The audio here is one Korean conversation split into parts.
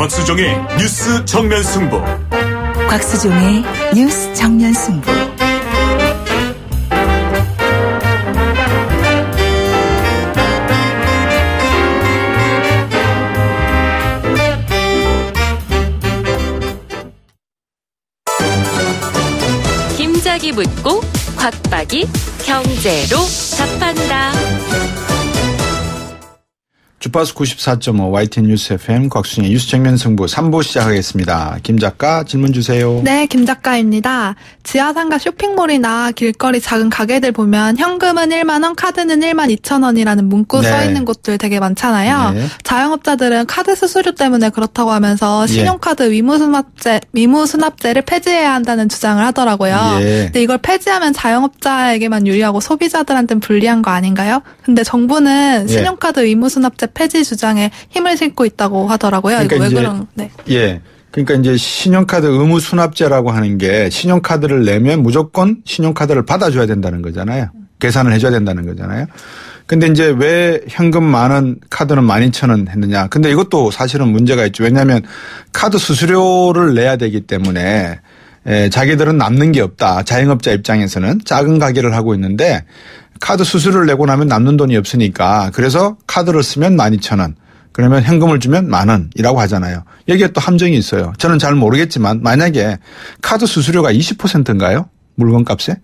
곽수종의 뉴스 정면 승부. 곽수종의 뉴스 정면 승부. 김작이 묻고 곽박이 경제로 답한다. 주파수 94.5 YTN 뉴스 FM 곽수종의 뉴스 정면 승부 3부 시작하겠습니다. 김 작가 질문 주세요. 네, 김 작가입니다. 지하상가 쇼핑몰이나 길거리 작은 가게들 보면 현금은 1만 원, 카드는 1만 2천 원이라는 문구 네. 써 있는 곳들 되게 많잖아요. 네. 자영업자들은 카드 수수료 때문에 그렇다고 하면서 신용카드 위무수납제를 폐지해야 한다는 주장을 하더라고요. 예. 근데 이걸 폐지하면 자영업자에게만 유리하고 소비자들한테는 불리한 거 아닌가요? 근데 정부는 신용카드 위무수납제 폐지 주장에 힘을 싣고 있다고 하더라고요. 그러니까 이거 왜 이제, 그런? 네. 예. 그러니까 이제 신용카드 의무 수납제라고 하는 게 신용카드를 내면 무조건 신용카드를 받아줘야 된다는 거잖아요. 계산을 해줘야 된다는 거잖아요. 근데 이제 왜 현금 만 원, 카드는 12,000원 했느냐. 근데 이것도 사실은 문제가 있죠. 왜냐하면 카드 수수료를 내야 되기 때문에 자기들은 남는 게 없다. 자영업자 입장에서는 작은 가게를 하고 있는데 카드 수수료를 내고 나면 남는 돈이 없으니까 그래서 카드를 쓰면 12,000원. 그러면 현금을 주면 10,000원이라고 하잖아요. 여기에 또 함정이 있어요. 저는 잘 모르겠지만 만약에 카드 수수료가 20%인가요? 물건값에?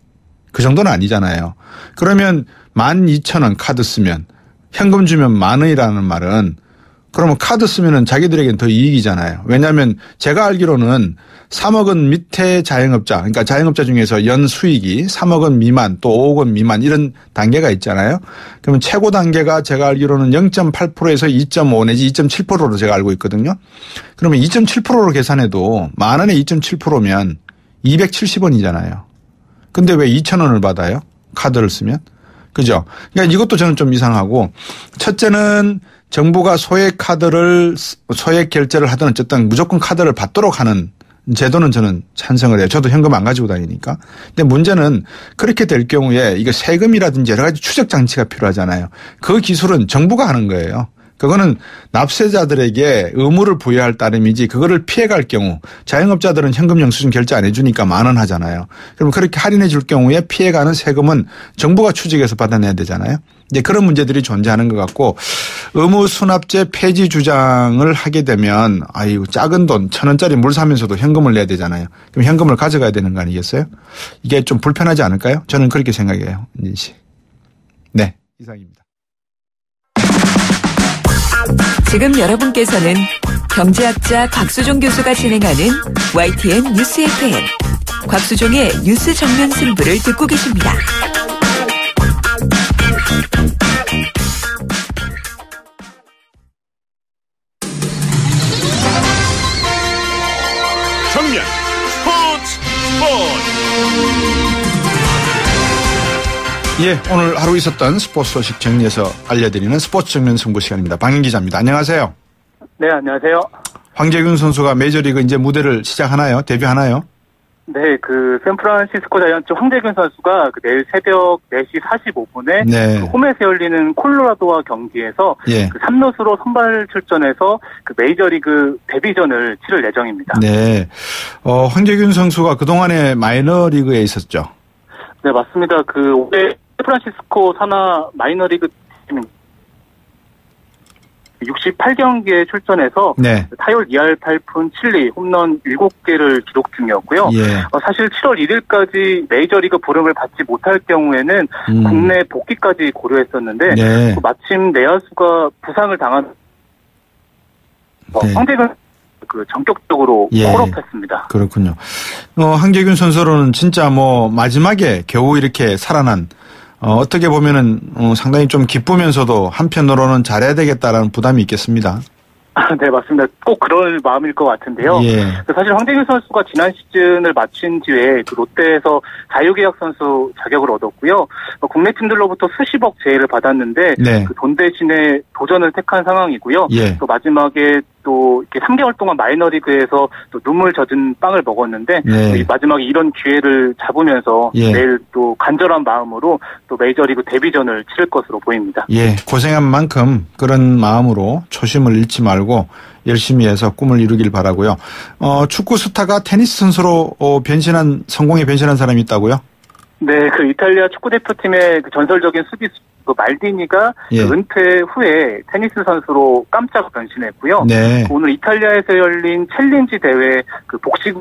그 정도는 아니잖아요. 그러면 12,000원 카드 쓰면 현금 주면 10,000원이라는 말은 그러면 카드 쓰면은 자기들에겐 더 이익이잖아요. 왜냐하면 제가 알기로는 3억 원 밑에 자영업자, 그러니까 자영업자 중에서 연 수익이 3억 원 미만 또 5억 원 미만 이런 단계가 있잖아요. 그러면 최고 단계가 제가 알기로는 0.8%에서 2.5 내지 2.7%로 제가 알고 있거든요. 그러면 2.7%로 계산해도 만 원에 2.7%면 270원이잖아요. 근데 왜 2,000원을 받아요? 카드를 쓰면? 그죠? 그러니까 이것도 저는 좀 이상하고 첫째는 정부가 소액 결제를 하든 어쨌든 무조건 카드를 받도록 하는 제도는 저는 찬성을 해요. 저도 현금 안 가지고 다니니까. 근데 문제는 그렇게 될 경우에 이거 세금이라든지 여러 가지 추적 장치가 필요하잖아요. 그 기술은 정부가 하는 거예요. 그거는 납세자들에게 의무를 부여할 따름이지 그거를 피해갈 경우 자영업자들은 현금 영수증 결제 안 해주니까 10,000원 하잖아요. 그럼 그렇게 할인해 줄 경우에 피해가는 세금은 정부가 추적해서 받아내야 되잖아요. 이제 그런 문제들이 존재하는 것 같고 의무 수납제 폐지 주장을 하게 되면 아이고 작은 돈 1,000원짜리 물 사면서도 현금을 내야 되잖아요. 그럼 현금을 가져가야 되는 거 아니겠어요? 이게 좀 불편하지 않을까요? 저는 그렇게 생각해요. 인진 씨. 네, 이상입니다. 지금 여러분께서는 경제학자 곽수종 교수가 진행하는 YTN 뉴스 FM 곽수종의 뉴스 정면 승부를 듣고 계십니다. 정면 스포츠. 예, 오늘 하루 있었던 스포츠 소식 정리해서 알려드리는 스포츠 정면 승부 시간입니다. 박인 기자입니다. 안녕하세요. 네, 안녕하세요. 황재균 선수가 메이저리그 이제 무대를 시작하나요? 데뷔하나요? 네, 샌프란시스코 자이언츠 황재균 선수가 내일 새벽 4시 45분에 네. 홈에서 열리는 콜로라도와 경기에서 3루수로 선발 출전해서 메이저리그 데뷔전을 치를 예정입니다. 네. 황재균 선수가 그동안에 마이너리그에 있었죠? 네, 맞습니다. 올해 샌프란시스코 산하 마이너리그 팀 68경기에 출전해서 타율 2할 8푼 7리 홈런 7개를 기록 중이었고요. 사실 7월 1일까지 메이저리그 부름을 받지 못할 경우에는 국내 복귀까지 고려했었는데 마침 내야수가 부상을 당한 황재균 전격적으로 콜업했습니다. 그렇군요. 황재균 선수로는 진짜 마지막에 겨우 이렇게 살아난 어떻게 보면은 상당히 좀 기쁘면서도 한편으로는 잘해야 되겠다라는 부담이 있겠습니다. 네, 맞습니다. 꼭 그럴 마음일 것 같은데요. 사실 황재균 선수가 지난 시즌을 마친 뒤에 롯데에서 자유계약 선수 자격을 얻었고요. 국내 팀들로부터 수십억 제의를 받았는데 그 돈 대신에 도전을 택한 상황이고요. 또 마지막에 또 이렇게 3개월 동안 마이너리그에서 또 눈물 젖은 빵을 먹었는데 네. 마지막에 이런 기회를 잡으면서 예. 내일 또 간절한 마음으로 또 메이저리그 데뷔전을 치를 것으로 보입니다. 예, 고생한 만큼 그런 마음으로 초심을 잃지 말고 열심히 해서 꿈을 이루길 바라고요. 축구 스타가 테니스 선수로 성공에 변신한 사람이 있다고요? 네, 그 이탈리아 축구 대표팀의 그 전설적인 수비수 말디니가 예. 그 은퇴 후에 테니스 선수로 깜짝 변신했고요. 네. 오늘 이탈리아에서 열린 챌린지 대회 그 복식을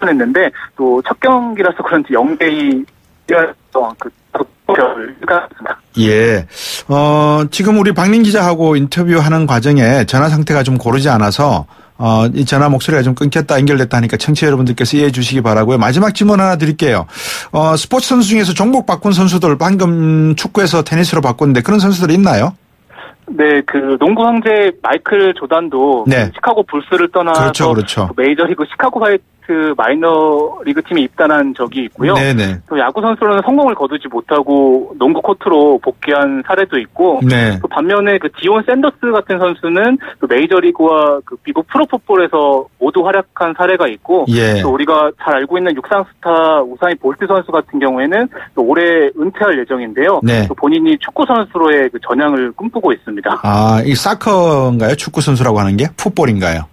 했는데 또 첫 경기라서 그런지 0대2 예. 지금 우리 박민 기자하고 인터뷰하는 과정에 전화 상태가 좀 고르지 않아서 이 전화 목소리가 좀 끊겼다 연결됐다 하니까 청취자 여러분들께서 이해해 주시기 바라고요. 마지막 질문 하나 드릴게요. 스포츠 선수 중에서 종목 바꾼 선수들 방금 축구에서 테니스로 바꿨는데 그런 선수들 있나요? 네, 그 농구 황제 마이클 조단도 네. 시카고 불스를 떠나서 그렇죠. 메이저리그 시카고 화이트 마이너리그 팀에 입단한 적이 있고요. 네네. 또 야구 선수로는 성공을 거두지 못하고 농구 코트로 복귀한 사례도 있고, 네. 또 반면에 그 디온 샌더스 같은 선수는 또 메이저리그와 그 미국 프로풋볼에서 모두 활약한 사례가 있고, 예. 또 우리가 잘 알고 있는 육상 스타 우사인 볼트 선수 같은 경우에는 또 올해 은퇴할 예정인데요. 네. 또 본인이 축구 선수로의 그 전향을 꿈꾸고 있습니다. 아, 이 사커인가요? 축구 선수라고 하는 게? 풋볼인가요?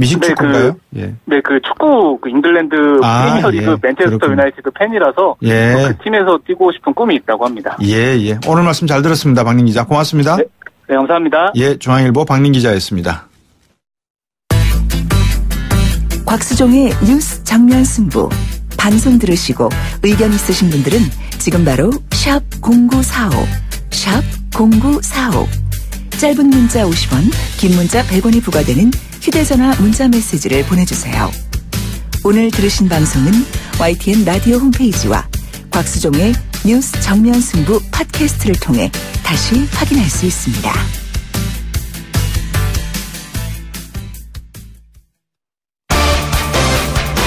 미식 축구인가요? 네, 그 축구 그 잉글랜드 프리미어리그 예. 맨체스터 그렇군요. 유나이티드 팬이라서 예. 그 팀에서 뛰고 싶은 꿈이 있다고 합니다. 예. 오늘 말씀 잘 들었습니다. 박민 기자. 고맙습니다. 네, 감사합니다. 예, 중앙일보 박민 기자였습니다. 곽수종의 뉴스 정면 승부. 방송 들으시고 의견 있으신 분들은 지금 바로 샵 0945, 샵 0945. 짧은 문자 50원, 긴 문자 100원이 부과되는 휴대전화 문자 메시지를 보내주세요. 오늘 들으신 방송은 YTN 라디오 홈페이지와 곽수종의 뉴스 정면 승부 팟캐스트를 통해 다시 확인할 수 있습니다.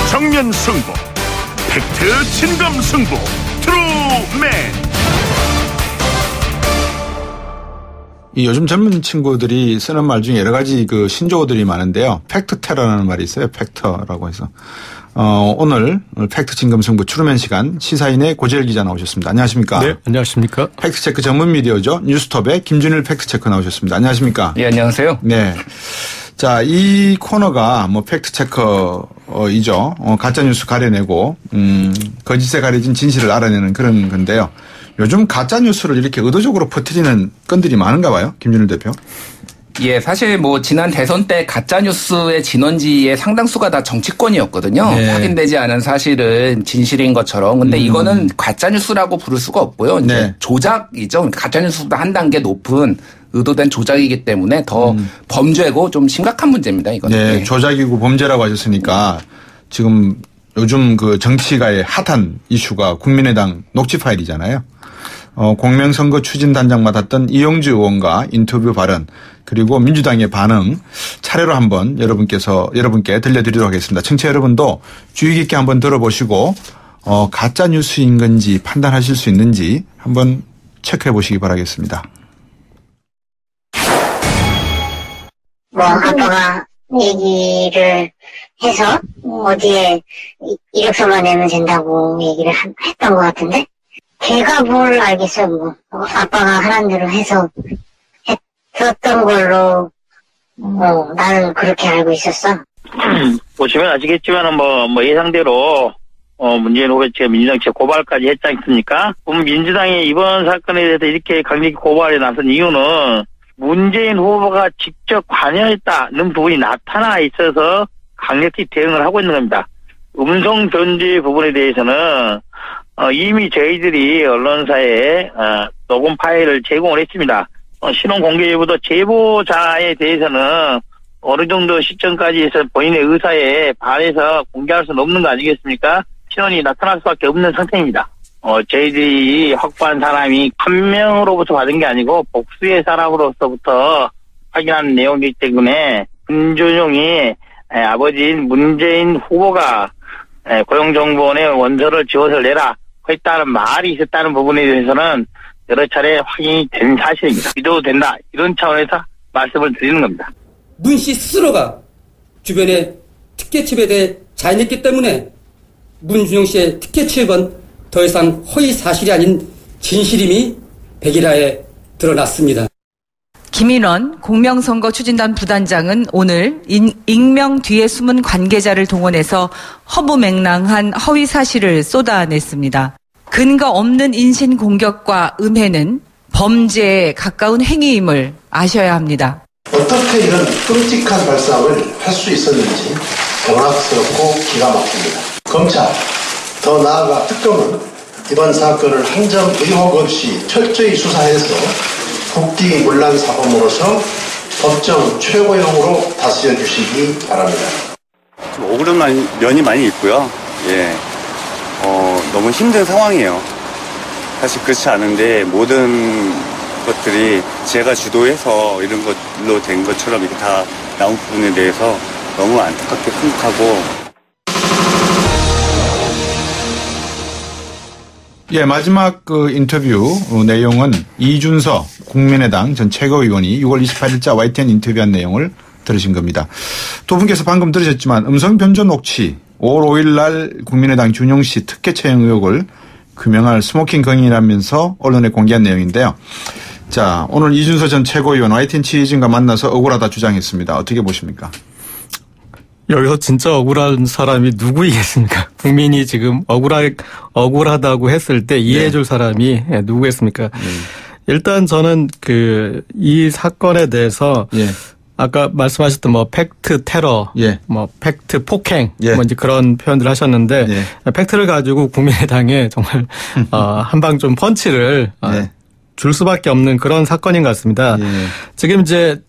정면 승부, 팩트 진검 승부, 트루맨. 이 요즘 젊은 친구들이 쓰는 말 중에 여러 가지 그 신조어들이 많은데요. 팩트테러라는 말이 있어요. 팩터라고 해서. 오늘 팩트 진검승부 추루맨 시간 시사인의 고재일 기자 나오셨습니다. 안녕하십니까? 네, 안녕하십니까? 팩트체크 전문 미디어죠. 뉴스톱의 김준일 팩트체크 나오셨습니다. 안녕하십니까? 네, 안녕하세요. 네. 자, 이 코너가 뭐 팩트체커이죠. 가짜뉴스 가려내고, 거짓에 가려진 진실을 알아내는 그런 건데요. 요즘 가짜뉴스를 이렇게 의도적으로 퍼뜨리는 건들이 많은가 봐요. 김준일 대표. 예, 사실 뭐 지난 대선 때 가짜뉴스의 진원지의 상당수가 다 정치권이었거든요. 네. 확인되지 않은 사실은 진실인 것처럼. 근데 이거는 가짜뉴스라고 부를 수가 없고요. 이제 네. 조작이죠. 가짜뉴스보다 한 단계 높은 의도된 조작이기 때문에 더 범죄고 좀 심각한 문제입니다. 이거는. 네, 네. 조작이고 범죄라고 하셨으니까 지금 요즘 그 정치가의 핫한 이슈가 국민의당 녹취 파일이잖아요. 공명선거 추진단장 맡았던 이용주 의원과 인터뷰 발언 그리고 민주당의 반응 차례로 한번 여러분께 들려드리도록 하겠습니다. 청취자 여러분도 주의 깊게 한번 들어보시고 가짜 뉴스인 건지 판단하실 수 있는지 한번 체크해 보시기 바라겠습니다. 아빠가 얘기를 해서 어디에 이력서만 내면 된다고 얘기를 했던 것 같은데 걔가 뭘 알겠어요. 아빠가 하라는 대로 해서 했던 걸로 나는 그렇게 알고 있었어. 보시면 아시겠지만 뭐 예상대로 문재인 후보 측 민주당 측 고발까지 했지 않습니까? 그럼 민주당이 이번 사건에 대해서 이렇게 강력히 고발에 나선 이유는 문재인 후보가 직접 관여했다는 부분이 나타나 있어서 강력히 대응을 하고 있는 겁니다. 음성 변제 부분에 대해서는 이미 저희들이 언론사에 녹음 파일을 제공을 했습니다. 신원 공개 여부도 제보자에 대해서는 어느 정도 시점까지 해서 본인의 의사에 반해서 공개할 수는 없는 거 아니겠습니까? 신원이 나타날 수밖에 없는 상태입니다. 저희들이 확보한 사람이 한 명으로부터 받은 게 아니고 복수의 사람으로서부터 확인한 내용이기 때문에 김준용이 아버지인 문재인 후보가 고용정보원에 원서를 지워서 내라 했다는 말이 있었다는 부분에 대해서는 여러 차례 확인이 된 사실입니다. 믿어도 된다 이런 차원에서 말씀을 드리는 겁니다. 문 씨 스스로가 주변에 특혜 취업에 대해 자인했기 때문에 문준용 씨의 특혜 취업은 더 이상 허위 사실이 아닌 진실임이 백일하에 드러났습니다. 김인원 공명선거 추진단 부단장은 오늘 익명 뒤에 숨은 관계자를 동원해서 허무맹랑한 허위 사실을 쏟아냈습니다. 근거 없는 인신 공격과 음해는 범죄에 가까운 행위임을 아셔야 합니다. 어떻게 이런 끔찍한 발상을 할 수 있었는지 경악스럽고 기가 막힙니다. 검찰, 더 나아가 특검은 이번 사건을 한 점 의혹 없이 철저히 수사해서 국기문란 사범으로서 법정 최고형으로 다스려 주시기 바랍니다. 좀 억울한 면이 많이 있고요. 예, 너무 힘든 상황이에요. 사실 그렇지 않은데 모든 것들이 제가 주도해서 이런 걸로 된 것처럼 이렇게 다 나온 부분에 대해서 너무 안타깝게 생각하고. 예, 마지막 그 인터뷰 내용은 이준서 국민의당 전 최고위원이 6월 28일자 YTN 인터뷰한 내용을 들으신 겁니다. 두 분께서 방금 들으셨지만 음성 변조 녹취 5월 5일 날 국민의당 준용 씨 특혜 채용 의혹을 규명할 스모킹 건이라면서 언론에 공개한 내용인데요. 자, 오늘 이준서 전 최고위원 YTN 취재진과 만나서 억울하다 주장했습니다. 어떻게 보십니까? 여기서 진짜 억울한 사람이 누구이겠습니까? 국민이 지금 억울하다고 했을 때 이해해줄 사람이 누구겠습니까? 일단 저는 이 사건에 대해서 아까 말씀하셨던 팩트 테러, 팩트 폭행, 이제 그런 표현들 하셨는데 팩트를 가지고 국민의당에 정말 한방 좀 펀치를 줄 수밖에 없는 그런 사건인 것 같습니다.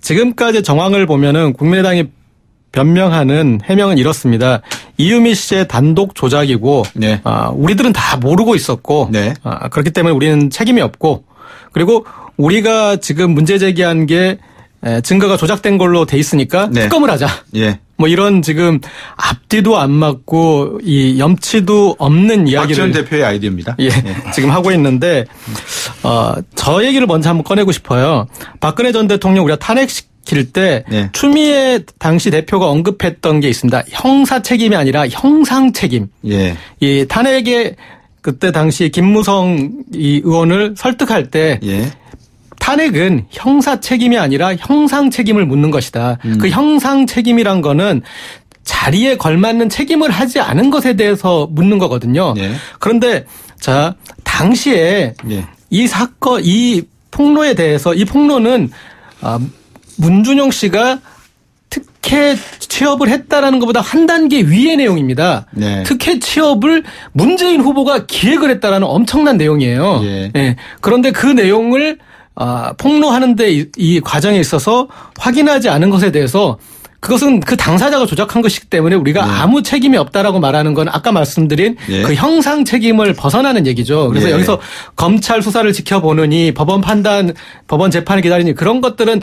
지금까지 정황을 보면은 국민의당이 변명하는 해명은 이렇습니다. 이유미 씨의 단독 조작이고, 우리들은 다 모르고 있었고, 그렇기 때문에 우리는 책임이 없고, 그리고 우리가 지금 문제 제기한 게 증거가 조작된 걸로 돼 있으니까 특검을 하자. 뭐 이런 지금 앞뒤도 안 맞고 이 염치도 없는 이야기를 박지원 대표의 아이디어입니다. 지금 하고 있는데, 저 얘기를 먼저 한번 꺼내고 싶어요. 박근혜 전 대통령 우리가 탄핵시킬 때 추미애 당시 대표가 언급했던 게 있습니다. 형사 책임이 아니라 형상 책임. 이 탄핵에 그때 당시 김무성 이 의원을 설득할 때 탄핵은 형사 책임이 아니라 형상 책임을 묻는 것이다. 그 형상 책임이란 거는 자리에 걸맞는 책임을 하지 않은 것에 대해서 묻는 거거든요. 그런데 자, 당시에 이 사건, 이 폭로에 대해서 이 폭로는 문준용 씨가 특혜 취업을 했다라는 것보다 한 단계 위의 내용입니다. 특혜 취업을 문재인 후보가 기획을 했다라는 엄청난 내용이에요. 그런데 그 내용을 폭로하는데 이 과정에 있어서 확인하지 않은 것에 대해서 그것은 그 당사자가 조작한 것이기 때문에 우리가 아무 책임이 없다라고 말하는 건 아까 말씀드린 그 형상 책임을 벗어나는 얘기죠. 그래서 여기서 검찰 수사를 지켜보느니 법원 판단, 법원 재판을 기다리니 그런 것들은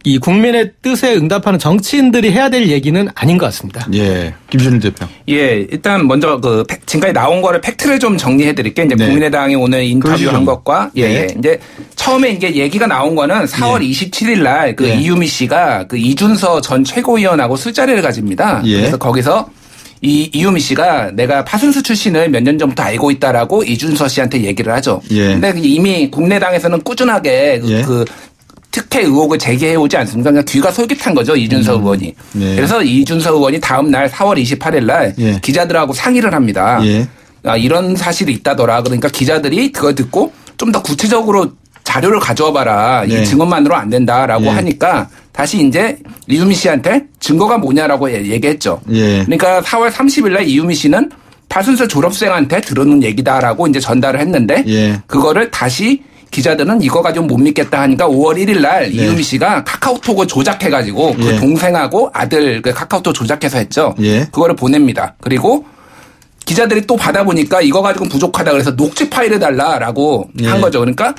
이 국민의 뜻에 응답하는 정치인들이 해야 될 얘기는 아닌 것 같습니다. 김준일 대표. 일단 먼저 지금까지 나온 거를 팩트를 좀 정리해 드릴게요. 이제 국민의당이 오늘 인터뷰한 것과 이제 처음에 이제 얘기가 나온 거는 4월 27일 날 이유미 씨가 이준서 전 최고위원하고 술자리를 가집니다. 그래서 거기서 이유미 씨가 내가 파순수 출신을 몇 년 전부터 알고 있다라고 이준서 씨한테 얘기를 하죠. 근데 이미 국민의당에서는 꾸준하게 그 특혜 의혹을 제기해 오지 않습니까? 그러니까 귀가 솔깃한 거죠, 이준서 의원이. 그래서 이준서 의원이 다음 날 4월 28일 날 기자들하고 상의를 합니다. 이런 사실이 있다더라. 그러니까 기자들이 그걸 듣고 좀 더 구체적으로 자료를 가져와 봐라. 이 증언만으로 안 된다라고 하니까 다시 이제 이유미 씨한테 증거가 뭐냐라고 얘기했죠. 그러니까 4월 30일 날 이유미 씨는 파순수 졸업생한테 들은 얘기다라고 이제 전달을 했는데 그거를 다시 기자들은 이거 가지고 못 믿겠다 하니까 5월 1일 날 이유미 씨가 카카오톡을 조작해가지고 그 동생하고 아들 그 카카오톡 조작해서 했죠. 그거를 보냅니다. 그리고 기자들이 또 받아보니까 이거 가지고 부족하다 그래서 녹취 파일을 달라라고 한 거죠. 그러니까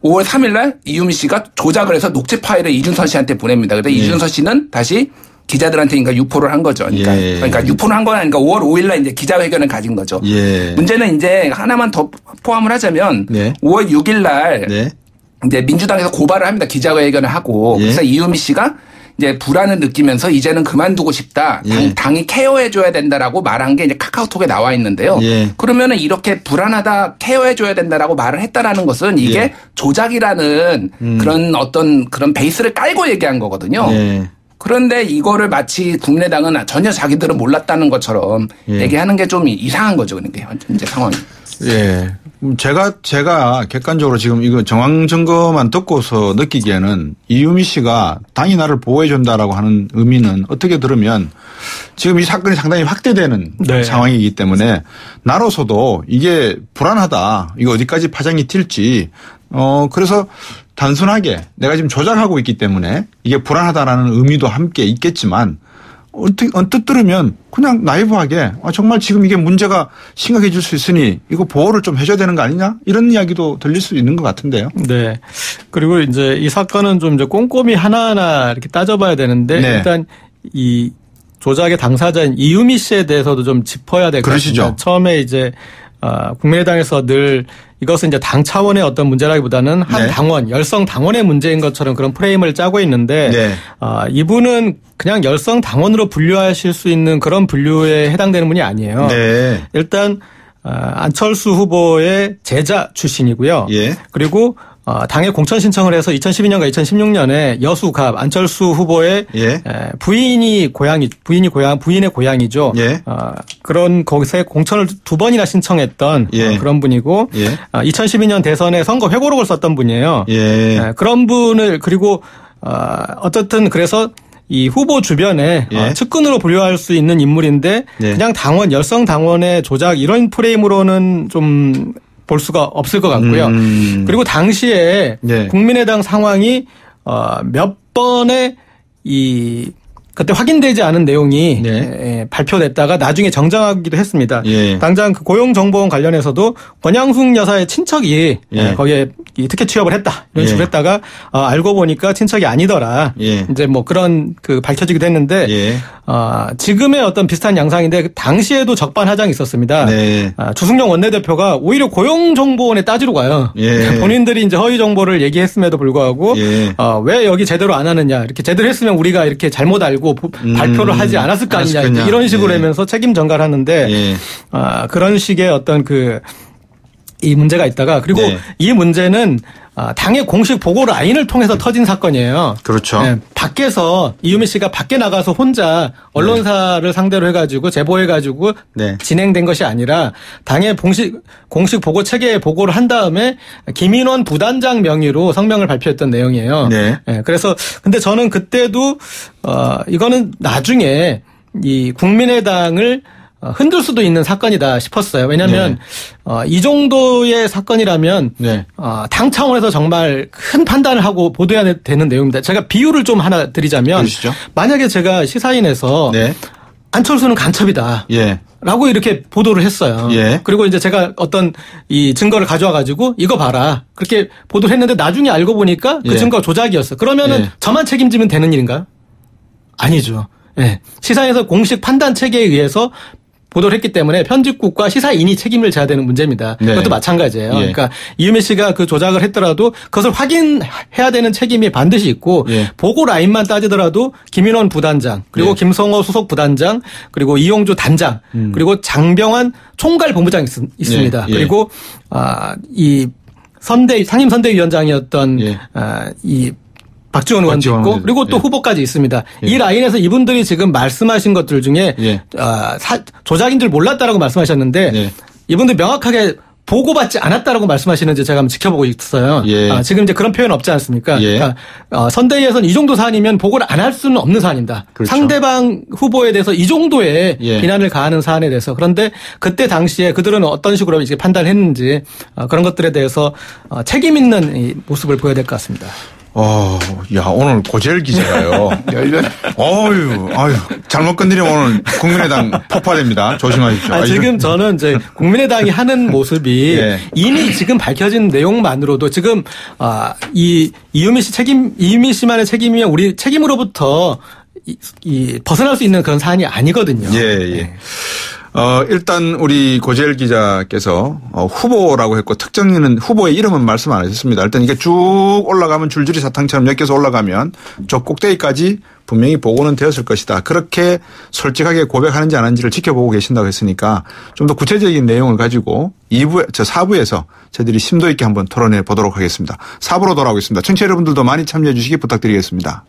5월 3일 날 이유미 씨가 조작을 해서 녹취 파일을 이준서 씨한테 보냅니다. 그래서 이준서 씨는 다시 기자들한테 그러니까 유포를 한 거죠. 그러니까 유포를 한 건 아니니까 5월 5일 날 이제 기자회견을 가진 거죠. 문제는 이제 하나만 더 포함을 하자면 5월 6일 날 이제 민주당에서 고발을 합니다. 기자회견을 하고. 그래서 이유미 씨가 이제 불안을 느끼면서 이제는 그만두고 싶다. 예. 당이 케어해줘야 된다라고 말한 게 이제 카카오톡에 나와 있는데요. 예. 그러면은 이렇게 불안하다, 케어해줘야 된다라고 말을 했다라는 것은 이게 예. 조작이라는 그런 어떤 그런 베이스를 깔고 얘기한 거거든요. 예. 그런데 이거를 마치 국민의당은 전혀 자기들은 몰랐다는 것처럼 예. 얘기하는 게 좀 이상한 거죠. 그러니까 현재 상황이. 예. 제가 객관적으로 지금 이거 정황 증거만 듣고서 느끼기에는 이유미 씨가 당이 나를 보호해준다라고 하는 의미는 어떻게 들으면 지금 이 사건이 상당히 확대되는 네. 상황이기 때문에 나로서도 이게 불안하다. 이거 어디까지 파장이 튈지 그래서 단순하게 내가 지금 조작하고 있기 때문에 이게 불안하다라는 의미도 함께 있겠지만 언뜻 들으면 그냥 나이브하게 정말 지금 이게 문제가 심각해질 수 있으니 이거 보호를 좀 해줘야 되는 거 아니냐 이런 이야기도 들릴 수 있는 것 같은데요. 네. 그리고 이제 이 사건은 좀 이제 꼼꼼히 하나하나 이렇게 따져봐야 되는데 네. 일단 이 조작의 당사자인 이유미 씨에 대해서도 좀 짚어야 될 것 같습니다. 처음에 이제 국민의당에서 늘 이것은 이제 당 차원의 어떤 문제라기보다는 한 네. 당원, 열성 당원의 문제인 것처럼 그런 프레임을 짜고 있는데 네. 이분은 그냥 열성 당원으로 분류하실 수 있는 그런 분류에 해당되는 분이 아니에요. 네. 일단 안철수 후보의 제자 출신이고요. 예. 그리고 당에 공천 신청을 해서 2012년과 2016년에 여수갑 안철수 후보의 예. 부인의 고향이죠. 예. 그런 거기서 공천을 2번이나 신청했던 예. 그런 분이고 예. 2012년 대선에 선거 회고록을 썼던 분이에요. 예. 그런 분을 그리고 어쨌든 그래서 이 후보 주변에 예. 측근으로 분류할 수 있는 인물인데 예. 그냥 당원 열성 당원의 조작 이런 프레임으로는 좀 볼 수가 없을 것 같고요. 그리고 당시에 네. 국민의당 상황이 몇 번의 그때 확인되지 않은 내용이 네. 발표됐다가 나중에 정정하기도 했습니다. 예. 당장 그 고용정보원 관련해서도 권양숙 여사의 친척이 예. 거기에 특혜 취업을 했다 이런 식으로 예. 했다가 알고 보니까 친척이 아니더라. 예. 이제 뭐 그런 밝혀지기도 했는데 예. 지금의 어떤 비슷한 양상인데 당시에도 적반하장이 있었습니다. 네. 주승용 원내대표가 오히려 고용정보원에 따지러 가요. 예. 본인들이 이제 허위 정보를 얘기했음에도 불구하고 예. 왜 여기 제대로 안 하느냐 이렇게 제대로 했으면 우리가 이렇게 잘못 알고 발표를 하지 않았을 거 아니냐 이런 식으로 예. 하면서 책임 전가를 하는데 예. 그런 식의 어떤 이 문제가 있다가 그리고 네. 이 문제는 당의 공식 보고 라인을 통해서 터진 사건이에요. 그렇죠. 네, 밖에서 이유미 씨가 밖에 나가서 혼자 언론사를 상대로 해가지고 제보해가지고 네. 진행된 것이 아니라 당의 공식 보고 체계에 보고를 한 다음에 김인원 부단장 명의로 성명을 발표했던 내용이에요. 네. 네, 그래서 근데 저는 그때도 이거는 나중에 이 국민의당을 흔들 수도 있는 사건이다 싶었어요. 왜냐하면 이 정도의 사건이라면 네. 당 차원에서 정말 큰 판단을 하고 보도해야 되는 내용입니다. 제가 비유를 좀 하나 드리자면 그러시죠. 만약에 제가 시사인에서 네. 안철수는 간첩이다. 예. 라고 이렇게 보도를 했어요. 예. 그리고 이제 제가 어떤 이 증거를 가져와 가지고 이거 봐라. 그렇게 보도를 했는데 나중에 알고 보니까 그 예. 증거가 조작이었어. 그러면은 예. 저만 책임지면 되는 일인가요? 아니죠. 예. 시사에서 공식 판단 체계에 의해서 보도를 했기 때문에 편집국과 시사인이 책임을 져야 되는 문제입니다. 네. 그것도 마찬가지예요. 예. 그러니까 이유미 씨가 그 조작을 했더라도 그것을 확인해야 되는 책임이 반드시 있고 예. 보고 라인만 따지더라도 김인원 부단장 그리고 예. 김성호 수석 부단장 그리고 이용주 단장 그리고 장병환 총괄 본부장이 있습니다. 예. 예. 그리고 이 상임 선대위원장이었던 예. 이 박지원 의원도 박지원 있고 의원도 그리고 또 예. 후보까지 있습니다. 예. 이 라인에서 이분들이 지금 말씀하신 것들 중에 예. 조작인 줄 몰랐다라고 말씀하셨는데 예. 이분들 명확하게 보고받지 않았다라고 말씀하시는지 제가 한번 지켜보고 있어요. 예. 지금 이제 그런 표현 없지 않습니까? 예. 그러니까 선대위에서는 이 정도 사안이면 보고를 안 할 수는 없는 사안입니다. 그렇죠. 상대방 후보에 대해서 이 정도의 예. 비난을 가하는 사안에 대해서 그런데 그때 당시에 그들은 어떤 식으로 이제 판단했는지 그런 것들에 대해서 책임 있는 이 모습을 보여야 될 것 같습니다. 야, 오늘 고재열 기자가요. 아유, 잘못 건드리면 오늘 국민의당 폭파됩니다. 조심하십시오. 지금 저는 이제 국민의당이 하는 모습이 예. 이미 지금 밝혀진 내용만으로도 지금, 이유미 씨만의 책임이면 우리 책임으로부터 벗어날 수 있는 그런 사안이 아니거든요. 예. 일단 우리 고재열 기자께서 후보라고 했고 특정인은 후보의 이름은 말씀 안 하셨습니다. 일단 이게 쭉 올라가면 줄줄이 사탕처럼 엮여서 올라가면 저 꼭대기까지 분명히 보고는 되었을 것이다. 그렇게 솔직하게 고백하는지 안 하는지를 지켜보고 계신다고 했으니까 좀 더 구체적인 내용을 가지고 4부에서 저희들이 심도 있게 한번 토론해 보도록 하겠습니다. 4부로 돌아오겠습니다. 청취자 여러분들도 많이 참여해 주시기 부탁드리겠습니다.